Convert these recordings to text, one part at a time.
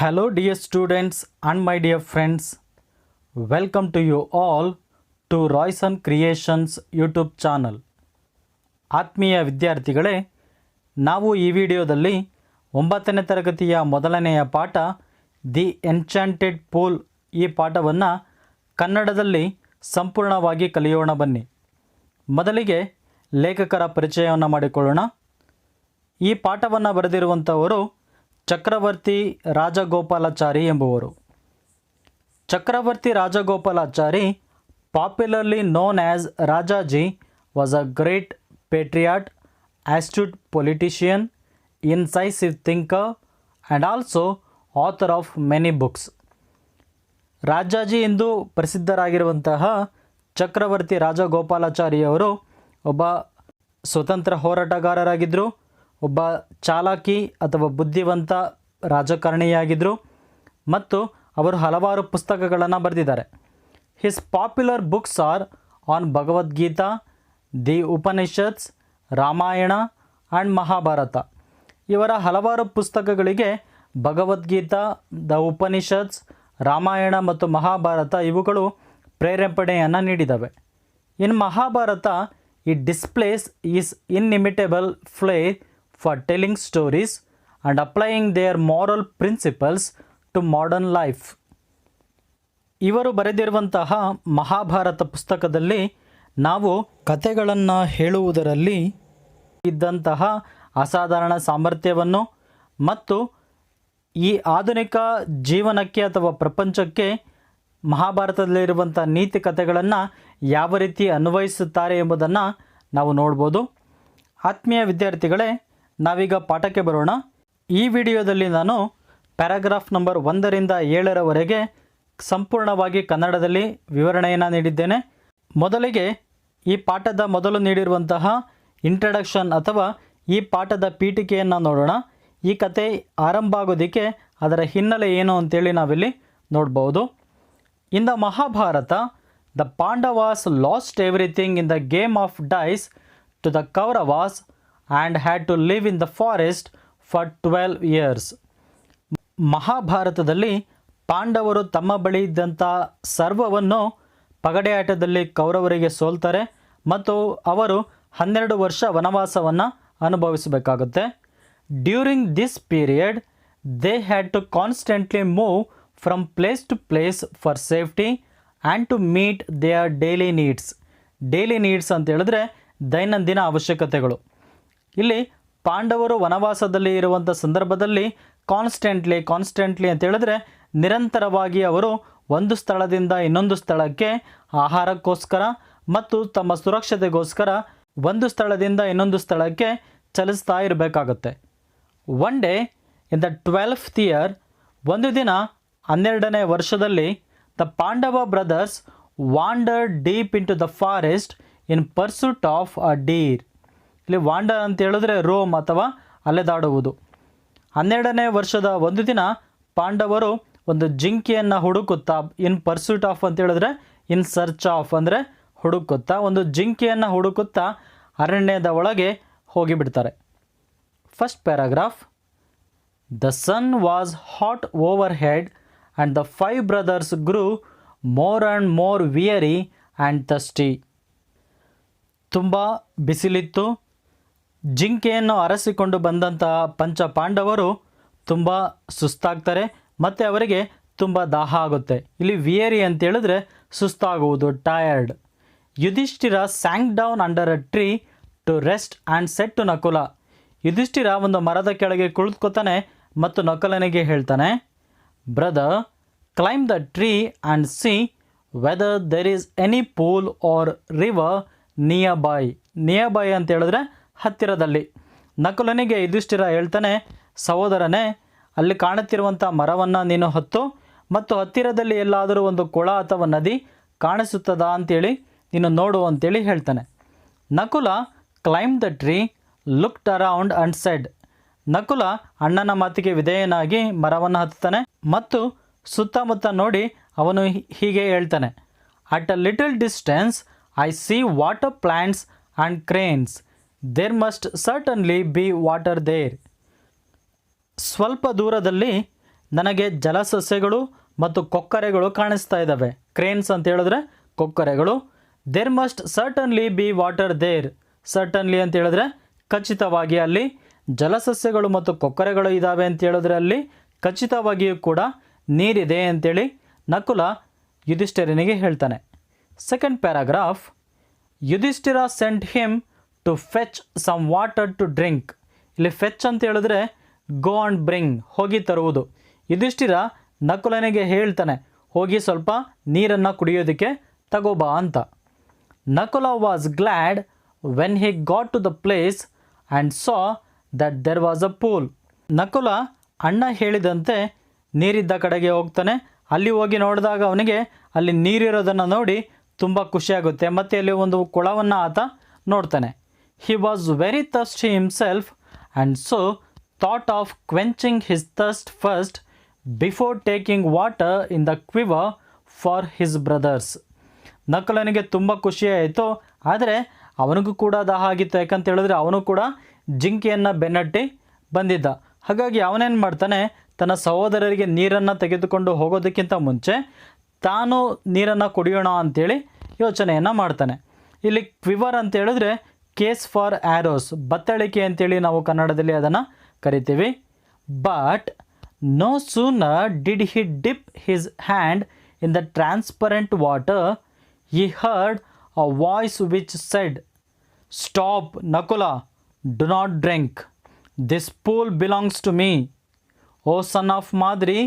Hello, dear students and my dear friends. Welcome to you all to Royson Creations YouTube channel. ಆತ್ಮೀಯ ವಿದ್ಯಾರ್ಥಿಗಳೇ, ನಾವು ಈ ವಿಡಿಯೋದಲ್ಲಿ 9ನೇ ತರಗತಿಯ ಮೊದಲನೆಯ ಪಾಠ ದಿ ಎನ್ಚಾಂಟೆಡ್ ಪೂಲ್ ಈ ಪಾಠವನ್ನು ಕನ್ನಡದಲ್ಲಿ ಸಂಪೂರ್ಣವಾಗಿ ಕಲಿಯೋಣ ಬನ್ನಿ. ಮೊದಲಿಗೆ ಲೇಖಕರ ಪರಿಚಯವನ್ನು ಮಾಡಿಕೊಳ್ಳೋಣ. ಈ ಪಾಠವನ್ನು ಬರೆದಿರುವಂಥವರು ಚಕ್ರವರ್ತಿ ರಾಜಗೋಪಾಲಾಚಾರಿ ಎಂಬುವರು. Chakravarti Rajagopalachari, popularly known as Rajaji, was a great patriot, astute politician, incisive thinker and also author of many books. Rajaji ಎಂದು ಪ್ರಸಿದ್ಧರಾಗಿರುವಂತಹ ಚಕ್ರವರ್ತಿ ರಾಜಗೋಪಾಲಾಚಾರಿಯವರು ಒಬ್ಬ ಸ್ವತಂತ್ರ ಹೋರಾಟಗಾರರಾಗಿದ್ದರು, ಒಬ್ಬ ಚಾಲಾಕಿ ಅಥವಾ ಬುದ್ಧಿವಂತ ರಾಜಕಾರಣಿಯಾಗಿದ್ದರು ಮತ್ತು ಅವರು ಹಲವಾರು ಪುಸ್ತಕಗಳನ್ನು ಬರೆದಿದ್ದಾರೆ. His popular books are on Bhagavadgita, the Upanishads, Ramayana and Mahabharata. ಇವರ ಹಲವಾರು ಪುಸ್ತಕಗಳಿಗೆ ಭಗವದ್ಗೀತಾ, ದ ಉಪನಿಷತ್ಸ್, ರಾಮಾಯಣ ಮತ್ತು ಮಹಾಭಾರತ ಇವುಗಳು ಪ್ರೇರೇಪಣೆಯನ್ನು ನೀಡಿದವೆ. In Mahabharata it displays his inimitable flair for telling stories and applying their moral principles to modern life. ಇವರು ಬರೆದಿರುವಂತಹ ಮಹಾಭಾರತ ಪುಸ್ತಕದಲ್ಲಿ ನಾವು ಕಥೆಗಳನ್ನು ಹೇಳುವುದರಲ್ಲಿ ಇದ್ದಂತಹ ಅಸಾಧಾರಣ ಸಾಮರ್ಥ್ಯವನ್ನು ಮತ್ತು ಈ ಆಧುನಿಕ ಜೀವನಕ್ಕೆ ಅಥವಾ ಪ್ರಪಂಚಕ್ಕೆ ಮಹಾಭಾರತದಲ್ಲಿರುವಂಥ ನೀತಿ ಕಥೆಗಳನ್ನು ಯಾವ ರೀತಿ ಅನ್ವಯಿಸುತ್ತಾರೆ ಎಂಬುದನ್ನು ನಾವು ನೋಡ್ಬೋದು. ಆತ್ಮೀಯ ವಿದ್ಯಾರ್ಥಿಗಳೇ, ನಾವೀಗ ಪಾಠಕ್ಕೆ ಬರೋಣ. ಈ ವಿಡಿಯೋದಲ್ಲಿ ನಾನು ಪ್ಯಾರಾಗ್ರಾಫ್ ನಂಬರ್ 1ರಿಂದ 7ರವರೆಗೆ ಸಂಪೂರ್ಣವಾಗಿ ಕನ್ನಡದಲ್ಲಿ ವಿವರಣೆಯನ್ನು ನೀಡಿದ್ದೇನೆ. ಮೊದಲಿಗೆ ಈ ಪಾಠದ ಮೊದಲು ನೀಡಿರುವಂತಹ ಇಂಟ್ರಡಕ್ಷನ್ ಅಥವಾ ಈ ಪಾಠದ ಪೀಠಿಕೆಯನ್ನು ನೋಡೋಣ. ಈ ಕತೆ ಆರಂಭ ಆಗೋದಕ್ಕೆ ಅದರ ಹಿನ್ನೆಲೆ ಏನು ಅಂತೇಳಿ ನಾವಿಲ್ಲಿ ನೋಡ್ಬೋದು. In the Mahabharata, the Pandavas lost everything in the game of dice to the Kauravas and had to live in the forest for 12 years. ಮಹಾಭಾರತದಲ್ಲಿ ಪಾಂಡವರು ತಮ್ಮ ಬಳಿ ಇದ್ದಂಥ ಸರ್ವವನ್ನು ಪಗಡೆ ಆಟದಲ್ಲಿ ಕೌರವರಿಗೆ ಸೋಲ್ತಾರೆ ಮತ್ತು ಅವರು 12 ವರ್ಷ ವನವಾಸವನ್ನು ಅನುಭವಿಸಬೇಕಾಗುತ್ತೆ. During this period they had to constantly move from place to place for safety and to meet their daily needs. Daily needs ಅಂತ ಹೇಳಿದ್ರೆ ದೈನಂದಿನ ಅವಶ್ಯಕತೆಗಳು. ಇಲ್ಲಿ ಪಾಂಡವರು ವನವಾಸದಲ್ಲಿ ಇರುವಂಥ ಸಂದರ್ಭದಲ್ಲಿ ಕಾನ್ಸ್ಟೆಂಟ್ಲಿ ಅಂತ ಹೇಳಿದ್ರೆ ನಿರಂತರವಾಗಿ ಅವರು ಒಂದು ಸ್ಥಳದಿಂದ ಇನ್ನೊಂದು ಸ್ಥಳಕ್ಕೆ ಆಹಾರಕ್ಕೋಸ್ಕರ ಮತ್ತು ತಮ್ಮ ಸುರಕ್ಷತೆಗೋಸ್ಕರ ಒಂದು ಸ್ಥಳದಿಂದ ಇನ್ನೊಂದು ಸ್ಥಳಕ್ಕೆ ಚಲಿಸ್ತಾ ಇರಬೇಕಾಗುತ್ತೆ. One day in the 12th year, ಒಂದು ದಿನ 12ನೇ ವರ್ಷದಲ್ಲಿ, the Pandava brothers wandered deep into the forest in pursuit of a deer. ಇಲ್ಲಿ ವಾಂಡರ್ ಅಂತ ಹೇಳಿದ್ರೆ ರೋಮ್ ಅಥವಾ ಅಲೆದಾಡುವುದು. 12ನೇ ವರ್ಷದ ಒಂದು ದಿನ ಪಾಂಡವರು ಒಂದು ಜಿಂಕೆಯನ್ನು ಹುಡುಕುತ್ತಾ, ಇನ್ ಪರ್ಸೂಟ್ ಆಫ್ ಅಂತ ಹೇಳಿದ್ರೆ ಇನ್ ಸರ್ಚ್ ಆಫ್ ಅಂದರೆ ಹುಡುಕುತ್ತಾ, ಒಂದು ಜಿಂಕೆಯನ್ನು ಹುಡುಕುತ್ತಾ ಅರಣ್ಯದ ಒಳಗೆ ಹೋಗಿಬಿಡ್ತಾರೆ. First paragraph. The sun was hot overhead and the 5 brothers grew more and more weary and thirsty. ತುಂಬ ಬಿಸಿಲಿತ್ತು. ಜಿಂಕೆಯನ್ನು ಅರಸಿಕೊಂಡು ಬಂದಂತಹ ಪಂಚ ಪಾಂಡವರು ತುಂಬ ಸುಸ್ತಾಗ್ತಾರೆ ಮತ್ತು ಅವರಿಗೆ ತುಂಬ ದಾಹ ಆಗುತ್ತೆ. ಇಲ್ಲಿ ವಿಯರಿ ಅಂತ ಹೇಳಿದ್ರೆ ಸುಸ್ತಾಗುವುದು, tired. Yudhishthira sank down under a tree to rest and said to Nakula. Yudhishthira ಒಂದು ಮರದ ಕೆಳಗೆ ಕುಳಿತುಕೊತಾನೆ ಮತ್ತು ನಕುಲನಿಗೆ ಹೇಳ್ತಾನೆ, brother, climb the tree and see whether there is any pool or river nearby. Nearby ಅಂತ ಹೇಳಿದ್ರೆ ಹತ್ತಿರದಲ್ಲಿ. ನಕುಲನಿಗೆ ಯುಧಿಷ್ಠಿರ ಹೇಳ್ತಾನೆ, ಸಹೋದರನೇ, ಅಲ್ಲಿ ಕಾಣುತ್ತಿರುವಂಥ ಮರವನ್ನು ನೀನು ಹತ್ತು ಮತ್ತು ಹತ್ತಿರದಲ್ಲಿ ಎಲ್ಲಾದರೂ ಒಂದು ಕೊಳ ಅಥವಾ ನದಿ ಕಾಣಿಸುತ್ತದಾ ಅಂತೇಳಿ ನೀನು ನೋಡು ಅಂತೇಳಿ ಹೇಳ್ತಾನೆ. Nakula climb the tree, looked around and said. Nakula ಅಣ್ಣನ ಮಾತಿಗೆ ವಿಧೇಯನಾಗಿ ಮರವನ್ನು ಹತ್ತುತ್ತಾನೆ ಮತ್ತು ಸುತ್ತಮುತ್ತ ನೋಡಿ ಅವನು ಹೀಗೆ ಹೇಳ್ತಾನೆ, at a little distance I see water plants and cranes. There must certainly be water there. ಸ್ವಲ್ಪ ದೂರದಲ್ಲಿ ನನಗೆ ಜಲಸಸ್ಯಗಳು ಮತ್ತು ಕೊಕ್ಕರೆಗಳು ಕಾಣಿಸ್ತಾ ಇದ್ದಾವೆ. ಕ್ರೇನ್ಸ್ ಅಂತ ಹೇಳಿದ್ರೆ ಕೊಕ್ಕರೆಗಳು. There must certainly be water there. Certainly ಅಂತ ಹೇಳಿದ್ರೆ ಖಚಿತವಾಗಿ ಅಲ್ಲಿ ಜಲಸಸ್ಯಗಳು ಮತ್ತು ಕೊಕ್ಕರೆಗಳು ಇದ್ದಾವೆ ಅಂತ ಹೇಳಿದ್ರೆ ಅಲ್ಲಿ ಖಚಿತವಾಗಿಯೂ ಕೂಡ ನೀರಿದೆ ಅಂತೇಳಿ ನಕುಲ ಯುಧಿಷ್ಠಿರನಿಗೆ ಹೇಳ್ತಾನೆ. Second paragraph, Yudhishthira sent him to fetch some water to drink. ಇಲ್ಲಿ ಫೆಚ್ ಅಂತ ಹೇಳಿದ್ರೆ ಗೋ ಆ್ಯಂಡ್ ಬ್ರಿಂಗ್, ಹೋಗಿ ತರುವುದು. ಯುಧಿಷ್ಠಿರ ನಕುಲನಿಗೆ ಹೇಳ್ತಾನೆ, ಹೋಗಿ ಸ್ವಲ್ಪ ನೀರನ್ನು ಕುಡಿಯೋದಕ್ಕೆ ತಗೋಬಾ ಅಂತ. Nakula was glad when he got to the place and saw that there was a pool. Nakula ಅಣ್ಣ ಹೇಳಿದಂತೆ ನೀರಿದ್ದ ಕಡೆಗೆ ಹೋಗ್ತಾನೆ. ಅಲ್ಲಿ ಹೋಗಿ ನೋಡಿದಾಗ ಅವನಿಗೆ ಅಲ್ಲಿ ನೀರಿರೋದನ್ನು ನೋಡಿ ತುಂಬ ಖುಷಿಯಾಗುತ್ತೆ. ಮತ್ತು ಅಲ್ಲಿ ಒಂದು ಕೊಳವನ್ನು ಆತ ನೋಡ್ತಾನೆ. He was very thirsty himself and so thought of quenching his thirst first before taking water in the quiver for his brothers. ನಕುಲನಿಗೆ ತುಂಬ ಖುಷಿಯಾಯಿತು, ಆದರೆ ಅವನಿಗೂ ಕೂಡ ದಾಹ ಆಗಿತ್ತು. ಯಾಕಂತ ಹೇಳಿದ್ರೆ ಅವನು ಕೂಡ ಜಿಂಕೆಯನ್ನು ಬೆನ್ನಟ್ಟಿ ಬಂದಿದ್ದ. ಹಾಗಾಗಿ ಅವನೇನು ಮಾಡ್ತಾನೆ, ತನ್ನ ಸಹೋದರರಿಗೆ ನೀರನ್ನು ತೆಗೆದುಕೊಂಡು ಹೋಗೋದಕ್ಕಿಂತ ಮುಂಚೆ ತಾನು ನೀರನ್ನು ಕುಡಿಯೋಣ ಅಂಥೇಳಿ ಯೋಚನೆಯನ್ನು ಮಾಡ್ತಾನೆ. ಇಲ್ಲಿ ಕ್ವಿವರ್ ಅಂತ ಹೇಳಿದ್ರೆ ಕೇಸ್ ಫಾರ್ ಆ್ಯರೋಸ್, ಬತ್ತಳಿಕೆ ಅಂತೇಳಿ ನಾವು ಕನ್ನಡದಲ್ಲಿ ಅದನ್ನು ಕರಿತೀವಿ. But no sooner did he dip his hand in the transparent water he heard a voice which said, "Stop, Nakula, do not drink. This pool belongs to me. O son of Madri,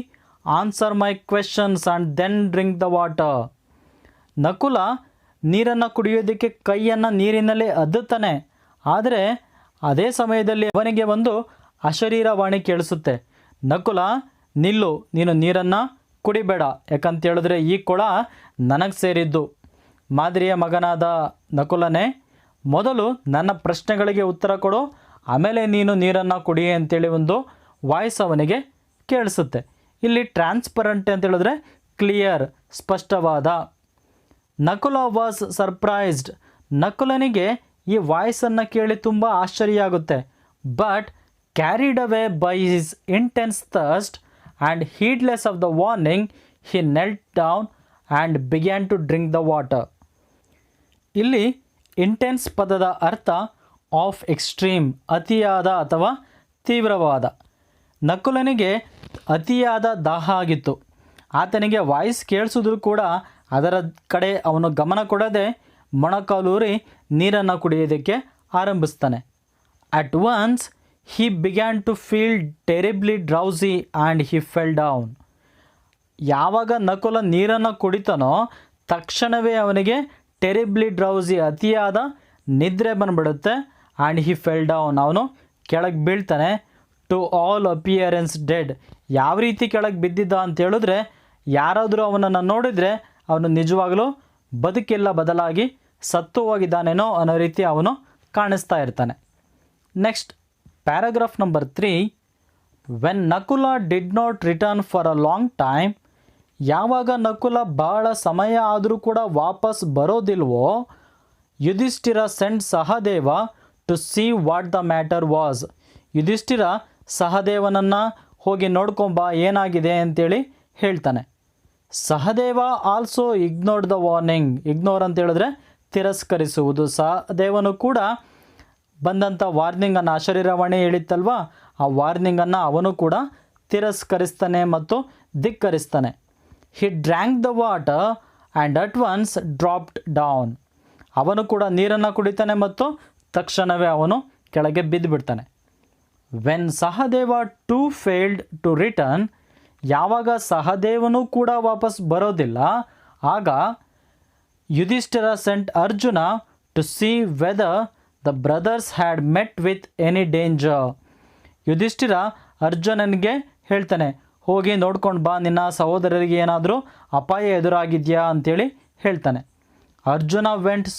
answer my questions and then drink the water." Nakula ನೀರನ್ನು ಕುಡಿಯೋದಕ್ಕೆ ಕೈಯನ್ನು ನೀರಿನಲ್ಲಿ ಅದ್ದುತ್ತಾನೆ. ಆದರೆ ಅದೇ ಸಮಯದಲ್ಲಿ ಅವನಿಗೆ ಒಂದು ಅಶರೀರವಾಣಿ ಕೇಳಿಸುತ್ತೆ. ನಕುಲ, ನಿಲ್ಲು, ನೀನು ನೀರನ್ನು ಕುಡಿಬೇಡ. ಯಾಕಂತ ಹೇಳಿದ್ರೆ ಈ ಕೊಳ ನನಗೆ ಸೇರಿದ್ದು. ಮಾದರಿಯ ಮಗನಾದ ನಕುಲನೇ, ಮೊದಲು ನನ್ನ ಪ್ರಶ್ನೆಗಳಿಗೆ ಉತ್ತರ ಕೊಡು, ಆಮೇಲೆ ನೀನು ನೀರನ್ನು ಕುಡಿ ಅಂತೇಳಿ ಒಂದು ವಾಯ್ಸ್ ಅವನಿಗೆ ಕೇಳಿಸುತ್ತೆ. ಇಲ್ಲಿ ಟ್ರಾನ್ಸ್ಪರೆಂಟ್ ಅಂತ ಹೇಳಿದ್ರೆ ಕ್ಲಿಯರ್, ಸ್ಪಷ್ಟವಾದ. Nakula was surprised. ನಕುಲನಿಗೆ ಈ ವಾಯ್ಸನ್ನು ಕೇಳಿ ತುಂಬ ಆಶ್ಚರ್ಯ ಆಗುತ್ತೆ. But carried away by his intense thirst and heedless of the warning he knelt down and began to drink the water. ಇಲ್ಲಿ ಇಂಟೆನ್ಸ್ ಪದದ ಅರ್ಥ ಆಫ್ ಎಕ್ಸ್ಟ್ರೀಮ್, ಅತಿಯಾದ ಅಥವಾ ತೀವ್ರವಾದ. ನಕುಲನಿಗೆ ಅತಿಯಾದ ದಾಹ ಆಗಿತ್ತು. ಆತನಿಗೆ ವಾಯ್ಸ್ ಕೇಳಿಸಿದ್ರು ಕೂಡ ಅದರ ಕಡೆ ಅವನು ಗಮನ ಕೊಡದೆ ಮೊಣಕಾಲೂರಿ ನೀರನ್ನು ಕುಡಿಯೋದಕ್ಕೆ ಆರಂಭಿಸ್ತಾನೆ. At once he began to feel terribly drowsy and he fell down. ಯಾವಾಗ ನಕುಲ ನೀರನ್ನು ಕುಡಿತಾನೋ ತಕ್ಷಣವೇ ಅವನಿಗೆ ಟೆರಿಬ್ಲಿ ಡ್ರೌಸಿ, ಅತಿಯಾದ ನಿದ್ರೆ ಬಂದ್ಬಿಡುತ್ತೆ. ಆ್ಯಂಡ್ ಹಿ ಫೆಲ್ ಡೌನ್, ಅವನು ಕೆಳಗೆ ಬೀಳ್ತಾನೆ. To all appearance dead. ಯಾವ ರೀತಿ ಕೆಳಗೆ ಬಿದ್ದಿದ್ದ ಅಂತ ಹೇಳಿದ್ರೆ, ಯಾರಾದರೂ ಅವನನ್ನು ನೋಡಿದರೆ ಅವನು ನಿಜವಾಗಲೂ ಬದುಕಿಲ್ಲ, ಬದಲಾಗಿ ಸತ್ತು ಹೋಗಿದ್ದಾನೇನೋ ಅನ್ನೋ ರೀತಿ ಅವನು ಕಾಣಿಸ್ತಾ ಇರ್ತಾನೆ. Next paragraph number 3, when Nakula did not return for a long time. ಯಾವಾಗ ನಕುಲ ಬಹಳ ಸಮಯ ಆದರೂ ಕೂಡ ವಾಪಸ್ ಬರೋದಿಲ್ವೋ, Yudhishthira sent Sahadeva to see what the matter was. Yudhishthira ಸಹದೇವನನ್ನು ಹೋಗಿ ನೋಡ್ಕೊಂಬ, ಏನಾಗಿದೆ ಅಂತೇಳಿ ಹೇಳ್ತಾನೆ. Sahadeva also ignored the warning. Ignore ಅಂತ ಹೇಳಿದ್ರೆ ತಿರಸ್ಕರಿಸುವುದು. ಸಹದೇವನು ಕೂಡ ಬಂದಂಥ ವಾರ್ನಿಂಗನ್ನು, ಅಶರೀರವಾಣಿ ಹೇಳಿತ್ತಲ್ವ, ಆ ವಾರ್ನಿಂಗನ್ನು ಅವನು ಕೂಡ ತಿರಸ್ಕರಿಸ್ತಾನೆ ಮತ್ತು ಧಿಕ್ಕರಿಸ್ತಾನೆ. He drank the water and at once dropped down. ಅವನು ಕೂಡ ನೀರನ್ನು ಕುಡಿತಾನೆ ಮತ್ತು ತಕ್ಷಣವೇ ಅವನು ಕೆಳಗೆ ಬಿದ್ದುಬಿಡ್ತಾನೆ. When Sahadeva too failed to return. ಯಾವಾಗ ಸಹದೇವನೂ ಕೂಡ ವಾಪಸ್ ಬರೋದಿಲ್ಲ, ಆಗ Yudhishthira sent Arjuna to see whether the brothers had met with any danger. Yudhishthira ಅರ್ಜುನನಿಗೆ ಹೇಳ್ತಾನೆ, ಹೋಗಿ ನೋಡ್ಕೊಂಡು ಬಾ, ನಿನ್ನ ಸಹೋದರರಿಗೆ ಏನಾದರೂ ಅಪಾಯ ಎದುರಾಗಿದೆಯಾ ಅಂಥೇಳಿ ಹೇಳ್ತಾನೆ. ಅರ್ಜುನ ವೆಂಟ್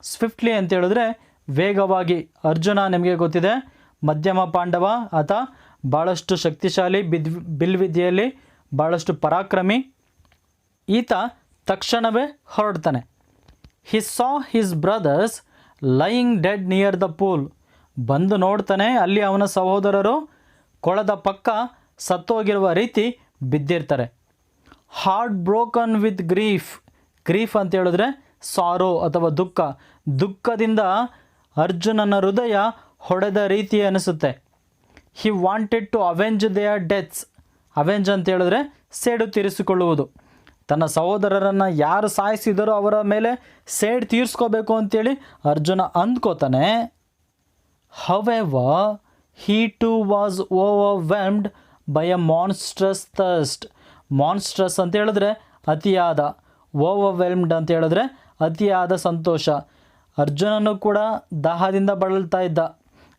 ಸ್ವಿಫ್ಟ್ಲಿ ಅಂತ ಹೇಳಿದ್ರೆ ವೇಗವಾಗಿ. ಅರ್ಜುನ ನಿಮಗೆ ಗೊತ್ತಿದೆ, ಮಧ್ಯಮ ಪಾಂಡವ, ಆತ ಭಾಳಷ್ಟು ಶಕ್ತಿಶಾಲಿ, ಬಿಲ್ವಿದ್ಯೆಯಲ್ಲಿ ಭಾಳಷ್ಟು ಪರಾಕ್ರಮಿ. ಈತ ತಕ್ಷಣವೇ ಹೊರಡ್ತಾನೆ. ಹಿ saw his brothers lying dead near the pool. ಬಂದು ನೋಡ್ತಾನೆ, ಅಲ್ಲಿ ಅವನ ಸಹೋದರರು ಕೊಳದ ಪಕ್ಕ ಸತ್ತೋಗಿರುವ ರೀತಿ ಬಿದ್ದಿರ್ತಾರೆ. ಹಾರ್ಟ್ ಬ್ರೋಕನ್ ವಿತ್ ಗ್ರೀಫ್ ಅಂತ ಹೇಳಿದ್ರೆ ಸಾರೋ ಅಥವಾ ದುಃಖದಿಂದ ಅರ್ಜುನನ ಹೃದಯ ಹೊಡೆದ ರೀತಿ ಅನಿಸುತ್ತೆ. He wanted to avenge their deaths. Avenge ಅಂತ ಹೇಳಿದ್ರೆ ಸೇಡು ತೀರಿಸಿಕೊಳ್ಳುವುದು. ತನ್ನ ಸಹೋದರರನ್ನು ಯಾರು ಸಾಯಿಸಿದರೋ ಅವರ ಮೇಲೆ ಸೇಡು ತೀರಿಸ್ಕೋಬೇಕು ಅಂತೇಳಿ ಅರ್ಜುನ ಅಂದ್ಕೋತಾನೆ. However he too was overwhelmed by a monstrous thirst. Monstrous ಅಂತ ಹೇಳಿದ್ರೆ ಅತಿಯಾದ, ಓವರ್ವೆಲ್ಮ್ಡ್ ಅಂತ ಹೇಳಿದ್ರೆ ಅತಿಯಾದ ಸಂತೋಷ. ಅರ್ಜುನನು ಕೂಡ ದಾಹದಿಂದ ಬಳಲ್ತಾ ಇದ್ದ.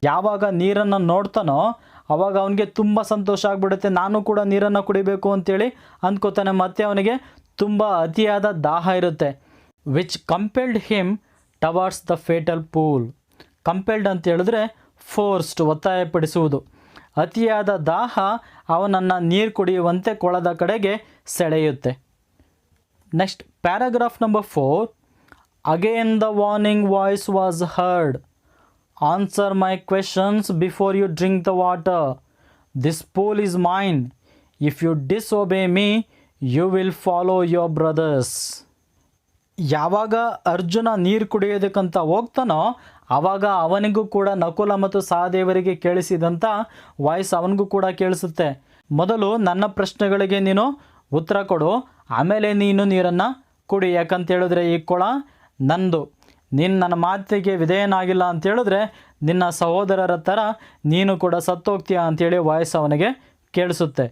ಯಾವಾಗ ನೀರನ್ನು ನೋಡ್ತಾನೋ ಆವಾಗ ಅವನಿಗೆ ತುಂಬ ಸಂತೋಷ ಆಗಿಬಿಡುತ್ತೆ. ನಾನು ಕೂಡ ನೀರನ್ನು ಕುಡಿಬೇಕು ಅಂತೇಳಿ ಅಂದ್ಕೋತಾನೆ. ಮತ್ತು ಅವನಿಗೆ ತುಂಬ ಅತಿಯಾದ ದಾಹ ಇರುತ್ತೆ. Which compelled him towards the fatal pool. Compelled ಅಂತ ಹೇಳಿದ್ರೆ ಫೋರ್ಸ್ಡ್, ಒತ್ತಾಯಪಡಿಸುವುದು. ಅತಿಯಾದ ದಾಹ ಅವನನ್ನು ನೀರು ಕುಡಿಯುವಂತೆ ಕೊಳದ ಕಡೆಗೆ ಸೆಳೆಯುತ್ತೆ. Next paragraph number 4. Again the warning voice was heard. Answer my questions before you drink the water. This pool is mine. If you disobey me, you will follow your brothers. ಯಾವಾಗ ಅರ್ಜುನ ನೀರು ಕುಡಿಯೋದಕ್ಕಂತ ಹೋಗ್ತಾನೋ ಆವಾಗ ಅವನಿಗೂ ಕೂಡ ನಕುಲ ಮತ್ತು ಸಹದೇವರಿಗೆ ಕೇಳಿಸಿದಂಥ ವಾಯ್ಸ್ ಅವನಿಗೂ ಕೂಡ ಕೇಳಿಸುತ್ತೆ. ಮೊದಲು ನನ್ನ ಪ್ರಶ್ನೆಗಳಿಗೆ ನೀನು ಉತ್ತರ ಕೊಡು, ಆಮೇಲೆ ನೀನು ನೀರನ್ನು ಕುಡಿ. ಯಾಕಂತ ಹೇಳಿದ್ರೆ ಈ ಕೊಳ ನಂದು. ನೀನು ನನ್ನ ಮಾತಿಗೆ ವಿಧೇಯನಾಗಿಲ್ಲ ಅಂತ ಹೇಳಿದ್ರೆ ನಿನ್ನ ಸಹೋದರರ ಥರ ನೀನು ಕೂಡ ಸತ್ತೋಗ್ತೀಯ ಅಂಥೇಳಿ ವಾಯ್ಸ್ ಅವನಿಗೆ ಕೇಳಿಸುತ್ತೆ.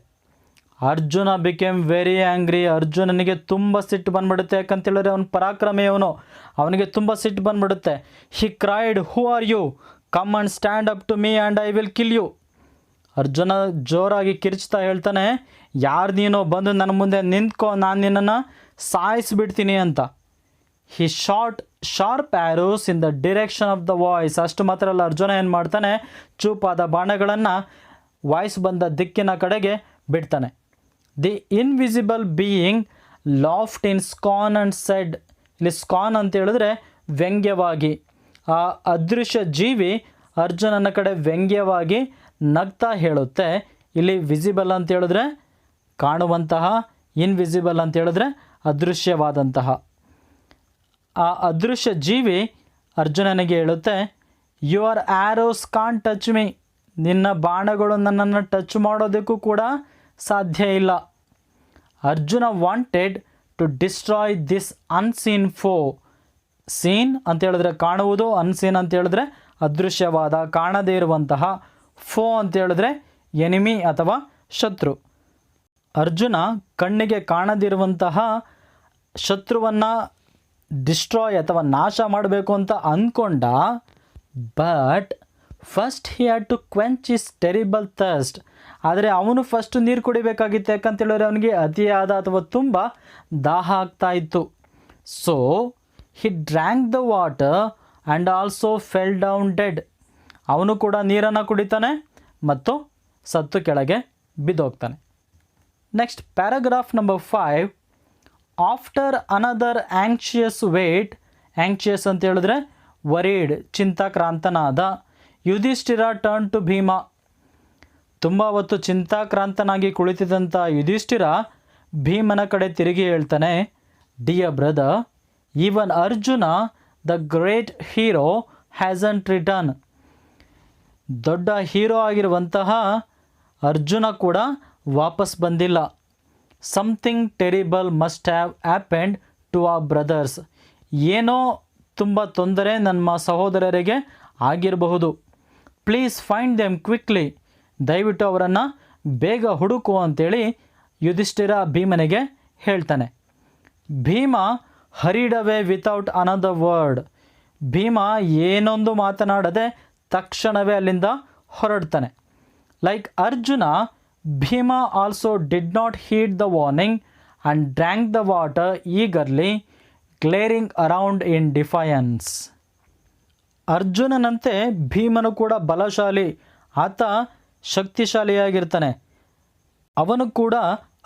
Arjuna became very angry. ಅರ್ಜುನನಿಗೆ ತುಂಬ ಸಿಟ್ಟು ಬಂದ್ಬಿಡುತ್ತೆ. ಯಾಕಂತೇಳಿದ್ರೆ ಅವನು ಪರಾಕ್ರಮೆಯವನು, ಅವನಿಗೆ ತುಂಬ ಸಿಟ್ಟು ಬಂದ್ಬಿಡುತ್ತೆ. He cried, who are you? Come and stand up to me and I will kill you. Arjuna ಜೋರಾಗಿ ಕಿರ್ಚ್ತಾ ಹೇಳ್ತಾನೆ, ಯಾರು ನೀನು? ಬಂದು ನನ್ನ ಮುಂದೆ ನಿಂತ್ಕೋ, ನಾನು ನಿನ್ನನ್ನು ಸಾಯಿಸಿಬಿಡ್ತೀನಿ ಅಂತ. He shot sharp arrows in the direction of the voice. ಅಷ್ಟು ಮಾತ್ರ ಅಲ್ಲ, ಅರ್ಜುನ ಏನು ಮಾಡ್ತಾನೆ, ಚೂಪಾದ ಬಾಣಗಳನ್ನು ವಾಯ್ಸ್ ಬಂದ ದಿಕ್ಕಿನ ಕಡೆಗೆ ಬಿಡ್ತಾನೆ. The invisible being laughed in scorn and said. ಇಲ್ಲಿ ಸ್ಕಾನ್ ಅಂತ ಹೇಳಿದ್ರೆ ವ್ಯಂಗ್ಯವಾಗಿ. ಆ ಅದೃಶ್ಯ ಜೀವಿ ಅರ್ಜುನನ ಕಡೆ ವ್ಯಂಗ್ಯವಾಗಿ ನಗ್ತಾ ಹೇಳುತ್ತೆ. ಇಲ್ಲಿ ವಿಸಿಬಲ್ ಅಂತ ಹೇಳಿದ್ರೆ ಕಾಣುವಂತಹ, ಇನ್ವಿಸಿಬಲ್ ಅಂತ ಹೇಳಿದ್ರೆ ಅದೃಶ್ಯವಾದಂತಹ. ಆ ಅದೃಶ್ಯ ಜೀವಿ ಅರ್ಜುನನಿಗೆ ಹೇಳುತ್ತೆ, your arrows can't touch me. ನಿನ್ನ ಬಾಣಗಳು ನನ್ನನ್ನು ಟಚ್ ಮಾಡೋದಕ್ಕೂ ಕೂಡ ಸಾಧ್ಯ ಇಲ್ಲ. Arjuna wanted to destroy this unseen foe. Seen ಅಂತ ಹೇಳಿದ್ರೆ ಕಾಣುವುದು, ಅನ್ಸೀನ್ ಅಂತ ಹೇಳಿದ್ರೆ ಅದೃಶ್ಯವಾದ, ಕಾಣದೇ ಇರುವಂತಹ. ಫೋ ಅಂತ ಹೇಳಿದ್ರೆ ಎನಿಮಿ ಅಥವಾ ಶತ್ರು. ಅರ್ಜುನ ಕಣ್ಣಿಗೆ ಕಾಣದಿರುವಂತಹ ಶತ್ರುವನ್ನು ಡಿಸ್ಟ್ರಾಯ್ ಅಥವಾ ನಾಶ ಮಾಡಬೇಕು ಅಂತ ಅಂದ್ಕೊಂಡ. But first he had to quench his terrible thirst. ಆದರೆ ಅವನು ಫಸ್ಟ್ ನೀರು ಕುಡಿಬೇಕಾಗಿತ್ತು. ಯಾಕಂತೇಳಿದ್ರೆ ಅವನಿಗೆ ಅತಿಯಾದ ಅಥವಾ ತುಂಬ ದಾಹ ಆಗ್ತಾ ಇತ್ತು. So he drank the water and also fell down dead. ಅವನು ಕೂಡ ನೀರನ್ನು ಕುಡಿತಾನೆ ಮತ್ತು ಸತ್ತು ಕೆಳಗೆ ಬಿದ್ದೋಗ್ತಾನೆ. Next paragraph number 5. After another anxious wait. Anxious ಅಂತ ಹೇಳಿದ್ರೆ ವರೀಡ್, ಚಿಂತಾಕ್ರಾಂತನಾದ. Yudhishthira turn to Bhima. ತುಂಬ ಹೊತ್ತು ಚಿಂತಾಕ್ರಾಂತನಾಗಿ ಕುಳಿತಿದ್ದಂಥ ಯುಧಿಷ್ಠಿರ ಭೀಮನ ಕಡೆ ತಿರುಗಿ ಹೇಳ್ತಾನೆ, dear brother, even Arjuna the great hero hasn't return. ದೊಡ್ಡ ಹೀರೋ ಆಗಿರುವಂತಹ ಅರ್ಜುನ ಕೂಡ ವಾಪಸ್ ಬಂದಿಲ್ಲ. Something terrible must have happened to our brothers. ಏನೋ ತುಂಬ ತೊಂದರೆ ನಮ್ಮ ಸಹೋದರರಿಗೆ ಆಗಿರಬಹುದು. Please find them quickly. ದಯವಿಟ್ಟು ಅವರನ್ನು ಬೇಗ ಹುಡುಕು ಅಂತೇಳಿ ಯುಧಿಷ್ಠಿರ ಭೀಮನಿಗೆ ಹೇಳ್ತಾನೆ. Bhima hurried away without another word. Bhima ಏನೊಂದು ಮಾತನಾಡದೆ ತಕ್ಷಣವೇ ಅಲ್ಲಿಂದ ಹೊರಡ್ತಾನೆ. Like Arjuna, Bhima also did not heed the warning and drank the water eagerly, glaring around in defiance. ಅರ್ಜುನನಂತೆ ಭೀಮನು ಕೂಡ ಬಲಶಾಲಿ, ಆತ ಶಕ್ತಿಶಾಲಿಯಾಗಿರ್ತಾನೆ. ಅವನು ಕೂಡ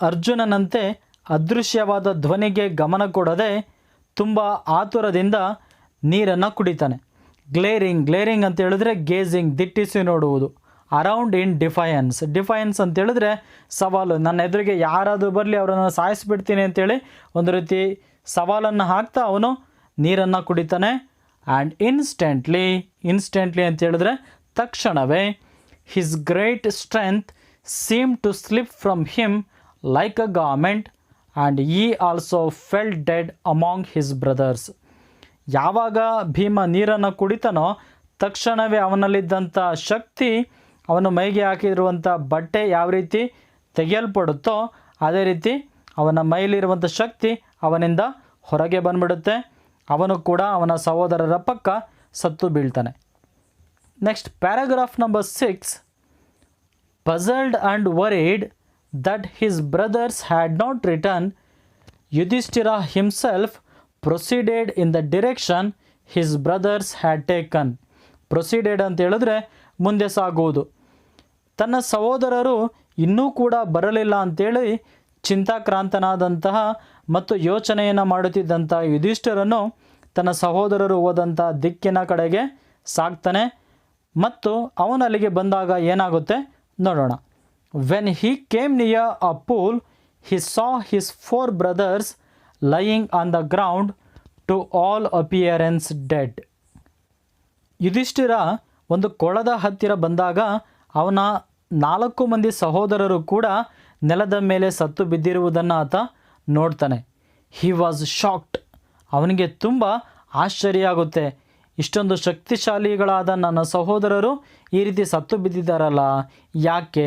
ಅರ್ಜುನನಂತೆ ಅದೃಶ್ಯವಾದ ಧ್ವನಿಗೆ ಗಮನ ಕೊಡದೆ ತುಂಬ ಆತುರದಿಂದ ನೀರನ್ನು ಕುಡಿತಾನೆ. ಗ್ಲೇರಿಂಗ್ ಅಂತ ಹೇಳಿದ್ರೆ ಗೇಜಿಂಗ್, ದಿಟ್ಟಿಸಿ ನೋಡುವುದು. Around in defines. ಡಿಫೈನ್ಸ್ ಅಂತ ಹೇಳಿದ್ರೆ ಸವಾಲು, ನನ್ನ ಎದುರಿಗೆ ಯಾರಾದರೂ ಬರಲಿ ಅವರನ್ನು ಸಾಯಿಸಿಬಿಡ್ತೀನಿ ಅಂತೇಳಿ ಒಂದು ರೀತಿ ಸವಾಲನ್ನು ಹಾಕ್ತಾ ಅವನು ನೀರನ್ನು ಕುಡಿತಾನೆ. ಆ್ಯಂಡ್ ಇನ್ಸ್ಟೆಂಟ್ಲಿ ಅಂತ ಹೇಳಿದ್ರೆ ತಕ್ಷಣವೇ his great strength seem to slip from him like a garment and he also fell dead among his brothers. ಯಾವಾಗ ಭೀಮ ನೀರನ್ನು ಕುಡಿತಾನೋ ತಕ್ಷಣವೇ ಅವನಲ್ಲಿದ್ದಂಥ ಶಕ್ತಿ, ಅವನು ಮೈಗೆ ಹಾಕಿರುವಂಥ ಬಟ್ಟೆ ಯಾವ ರೀತಿ ತೆಗೆಯಲ್ಪಡುತ್ತೋ ಅದೇ ರೀತಿ ಅವನ ಮೈಲಿರುವಂಥ ಶಕ್ತಿ ಅವನಿಂದ ಹೊರಗೆ ಬಂದ್ಬಿಡುತ್ತೆ. ಅವನು ಕೂಡ ಅವನ ಸಹೋದರರ ಪಕ್ಕ ಸತ್ತು ಬೀಳ್ತಾನೆ. Next paragraph number 6. Puzzled and worried that his brothers had not returned, Yudhishthira himself proceeded in the direction his brothers had taken. Proceeded ಅಂತ ಹೇಳಿದ್ರೆ ಮುಂದೆ ಸಾಗುವುದು. ತನ್ನ ಸಹೋದರರು ಇನ್ನೂ ಕೂಡ ಬರಲಿಲ್ಲ ಅಂತೇಳಿ ಚಿಂತಾಕ್ರಾಂತನಾದಂತಹ ಮತ್ತು ಯೋಚನೆಯನ್ನು ಮಾಡುತ್ತಿದ್ದಂಥ ಯುಧಿಷ್ಠಿರನು ತನ್ನ ಸಹೋದರರು ಹೋದಂಥ ದಿಕ್ಕಿನ ಕಡೆಗೆ ಸಾಗ್ತಾನೆ. ಮತ್ತು ಅವನು ಅಲ್ಲಿಗೆ ಬಂದಾಗ ಏನಾಗುತ್ತೆ ನೋಡೋಣ. When he came near a pool he saw his 4 brothers lying on the ground to all appearance dead. Yudhishthira ಒಂದು ಕೊಳದ ಹತ್ತಿರ ಬಂದಾಗ ಅವನ 4 ಮಂದಿ ಸಹೋದರರು ಕೂಡ ನೆಲದ ಮೇಲೆ ಸತ್ತು ಬಿದ್ದಿರುವುದನ್ನು ಆತ ನೋಡ್ತಾನೆ. He was shocked. ಅವನಿಗೆ ತುಂಬ ಆಶ್ಚರ್ಯ ಆಗುತ್ತೆ. ಇಷ್ಟೊಂದು ಶಕ್ತಿಶಾಲಿಗಳಾದ ನನ್ನ ಸಹೋದರರು ಈ ರೀತಿ ಸತ್ತು ಬಿದ್ದಿದ್ದಾರಲ್ಲ, ಯಾಕೆ?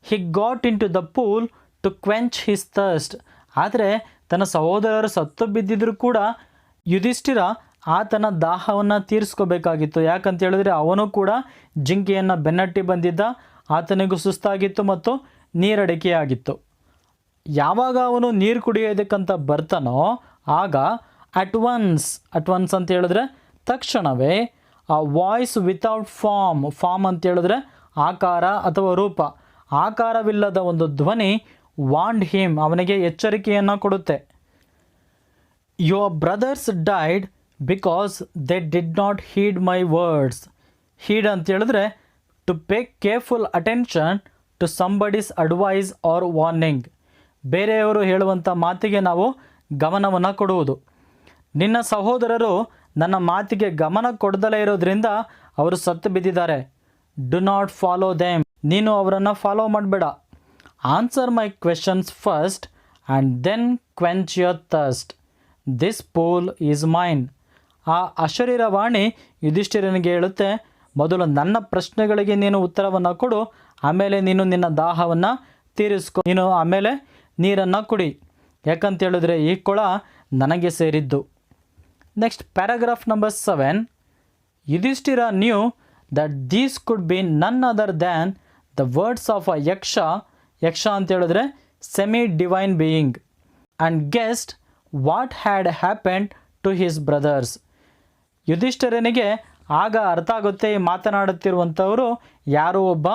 He got into the pool to quench his thirst. ಆದರೆ ತನ್ನ ಸಹೋದರರು ಸತ್ತು ಬಿದ್ದಿದ್ರು ಕೂಡ ಯುಧಿಷ್ಠಿರ ಆತನ ದಾಹವನ್ನು ತೀರಿಸ್ಕೋಬೇಕಾಗಿತ್ತು. ಯಾಕಂತ ಹೇಳಿದ್ರೆ ಅವನು ಕೂಡ ಜಿಂಕೆಯನ್ನು ಬೆನ್ನಟ್ಟಿ ಬಂದಿದ್ದ, ಆತನಿಗೂ ಸುಸ್ತಾಗಿತ್ತು ಮತ್ತು ನೀರಡಿಕೆಯಾಗಿತ್ತು. ಯಾವಾಗ ಅವನು ನೀರು ಕುಡಿಯೋದಕ್ಕಂತ ಬರ್ತಾನೋ ಆಗ ಅಟ್ ಒನ್ಸ್ ಅಂತ ಹೇಳಿದ್ರೆ ತಕ್ಷಣವೇ ಆ ವಾಯ್ಸ್ ವಿತೌಟ್ ಫಾರ್ಮ್ ಅಂತ ಹೇಳಿದ್ರೆ ಆಕಾರ ಅಥವಾ ರೂಪ, ಆಕಾರವಿಲ್ಲದ ಒಂದು ಧ್ವನಿ ವಾಂಡ್ ಹಿಮ್, ಅವನಿಗೆ ಎಚ್ಚರಿಕೆಯನ್ನು ಕೊಡುತ್ತೆ. Your brothers died because they did not heed my words. Heed ಅಂತ ಹೇಳಿದ್ರೆ to pay careful attention to somebody's advice or warning. ಬೇರೆಯವರು ಹೇಳುವಂಥ ಮಾತಿಗೆ ನಾವು ಗಮನವನ್ನು ಕೊಡುವುದು. ನಿನ್ನ ಸಹೋದರರು ನನ್ನ ಮಾತಿಗೆ ಗಮನ ಕೊಡದಲೇ ಇರೋದ್ರಿಂದ ಅವರು ಸತ್ತು ಬಿದ್ದಿದ್ದಾರೆ. Do not follow them. ನೀನು ಅವರನ್ನು ಫಾಲೋ ಮಾಡಬೇಡ. Answer my questions first and then quench your thirst. This pool is mine. ಆ ಅಶರೀರವಾಣಿ ಯುಧಿಷ್ಠಿರನಿಗೆ ಹೇಳುತ್ತೆ, ಮೊದಲು ನನ್ನ ಪ್ರಶ್ನೆಗಳಿಗೆ ನೀನು ಉತ್ತರವನ್ನು ಕೊಡು, ಆಮೇಲೆ ನೀನು ನಿನ್ನ ದಾಹವನ್ನು ತೀರಿಸ್ಕೊ, ನೀನು ಆಮೇಲೆ ನೀರನ್ನು ಕುಡಿ. ಯಾಕಂತ ಹೇಳಿದ್ರೆ ಈ ಕೊಳ ನನಗೆ ಸೇರಿದ್ದು. Next paragraph number 7. Yudhishthira knew that these could be none other than the words of a Yaksha. Yaksha ಅಂತ ಹೇಳಿದ್ರೆ semi divine being. And guessed what had happened to his brothers. ಯುಧಿಷ್ಠಿರನಿಗೆ ಆಗ ಅರ್ಥ ಆಗುತ್ತೆ, ಈ ಮಾತನಾಡುತ್ತಿರುವಂಥವರು ಯಾರೋ ಒಬ್ಬ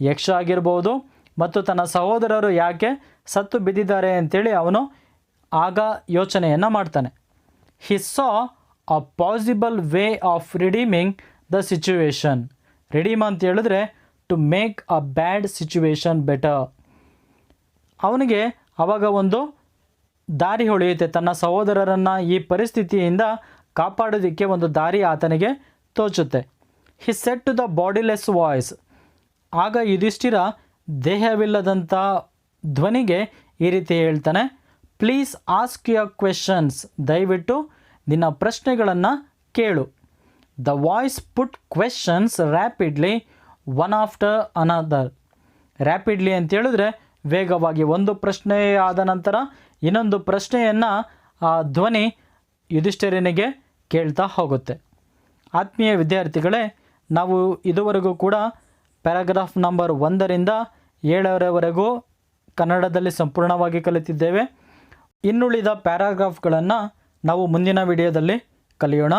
ಯಕ್ಷ ಆಗಿರ್ಬೋದು ಮತ್ತು ತನ್ನ ಸಹೋದರರು ಯಾಕೆ ಸತ್ತು ಬಿದ್ದಿದ್ದಾರೆ ಅಂತೇಳಿ ಅವನು ಆಗ ಯೋಚನೆಯನ್ನು ಮಾಡ್ತಾನೆ. He saw a possible way of redeeming the situation. Redeem ಅಂತ ಹೇಳಿದ್ರೆ to make a bad situation better. ಅವನಿಗೆ ಆವಾಗ ಒಂದು ದಾರಿ ಹೊಳೆಯುತ್ತೆ, ತನ್ನ ಸಹೋದರರನ್ನು ಈ ಪರಿಸ್ಥಿತಿಯಿಂದ ಕಾಪಾಡೋದಕ್ಕೆ ಒಂದು ದಾರಿ ಆತನಿಗೆ ತೋಚುತ್ತೆ. He said to the bodiless voice. ಆಗ ಯುಧಿಷ್ಠಿರ ದೇಹವಿಲ್ಲದಂಥ ಧ್ವನಿಗೆ ಈ ರೀತಿ ಹೇಳ್ತಾನೆ, ಪ್ಲೀಸ್ ಆಸ್ಕ್ ಯುವರ್ ಕ್ವೆಶನ್ಸ್. ದಯವಿಟ್ಟು ನಿನ್ನ ಪ್ರಶ್ನೆಗಳನ್ನು ಕೇಳು. The voice put questions rapidly one after another. Rapidly ಅಂತ ಹೇಳಿದ್ರೆ ವೇಗವಾಗಿ, ಒಂದು ಪ್ರಶ್ನೆ ಆದ ನಂತರ ಇನ್ನೊಂದು ಪ್ರಶ್ನೆಯನ್ನು ಆ ಧ್ವನಿ ಯುಧಿಷ್ಠಿರನಿಗೆ ಕೇಳ್ತಾ ಹೋಗುತ್ತೆ. ಆತ್ಮೀಯ ವಿದ್ಯಾರ್ಥಿಗಳೇ, ನಾವು ಇದುವರೆಗೂ ಕೂಡ ಪ್ಯಾರಾಗ್ರಾಫ್ ನಂಬರ್ 1ರಿಂದ 7ರವರೆಗೂ ಕನ್ನಡದಲ್ಲಿ ಸಂಪೂರ್ಣವಾಗಿ ಕಲಿತಿದ್ದೇವೆ. ಇನ್ನುಳಿದ ಪ್ಯಾರಾಗ್ರಾಫ್ಗಳನ್ನು ನಾವು ಮುಂದಿನ ವಿಡಿಯೋದಲ್ಲಿ ಕಲಿಯೋಣ.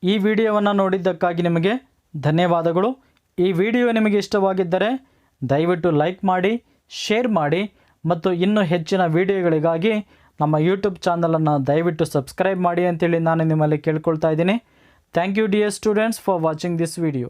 ಈ ವಿಡಿಯೋವನ್ನು ನೋಡಿದ್ದಕ್ಕಾಗಿ ನಿಮಗೆ ಧನ್ಯವಾದಗಳು. ಈ ವಿಡಿಯೋ ನಿಮಗೆ ಇಷ್ಟವಾಗಿದ್ದರೆ ದಯವಿಟ್ಟು ಲೈಕ್ ಮಾಡಿ, ಶೇರ್ ಮಾಡಿ ಮತ್ತು ಇನ್ನೂ ಹೆಚ್ಚಿನ ವಿಡಿಯೋಗಳಿಗಾಗಿ ನಮ್ಮ ಯೂಟ್ಯೂಬ್ ಚಾನಲನ್ನು ದಯವಿಟ್ಟು ಸಬ್ಸ್ಕ್ರೈಬ್ ಮಾಡಿ ಅಂತೇಳಿ ನಾನು ನಿಮ್ಮಲ್ಲಿ ಕೇಳ್ಕೊಳ್ತಾ ಇದ್ದೀನಿ. Thank you dear students for watching this video.